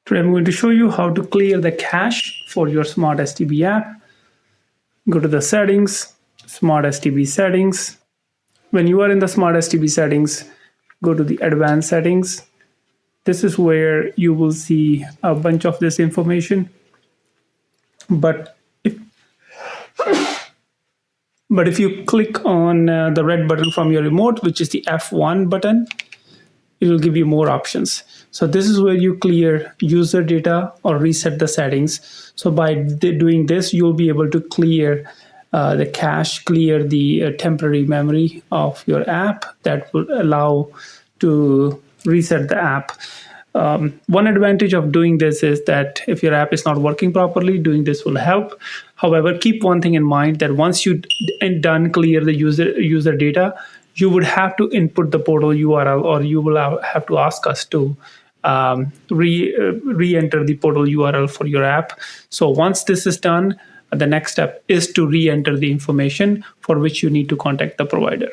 Today I'm going to show you how to clear the cache for your Smart STB app. Go to the settings, Smart STB settings. When you are in the Smart STB settings, go to the advanced settings. This is where you will see a bunch of this information. But if you click on the red button from your remote, which is the F1 button, it will give you more options. So this is where you clear user data or reset the settings. So by doing this, you'll be able to clear the cache, clear the temporary memory of your app that will allow to reset the app. One advantage of doing this is that if your app is not working properly, doing this will help. However, keep one thing in mind, that once you done clear the user data, you would have to input the portal URL, or you will have to ask us to re-enter the portal URL for your app. So once this is done, the next step is to re-enter the information for which you need to contact the provider.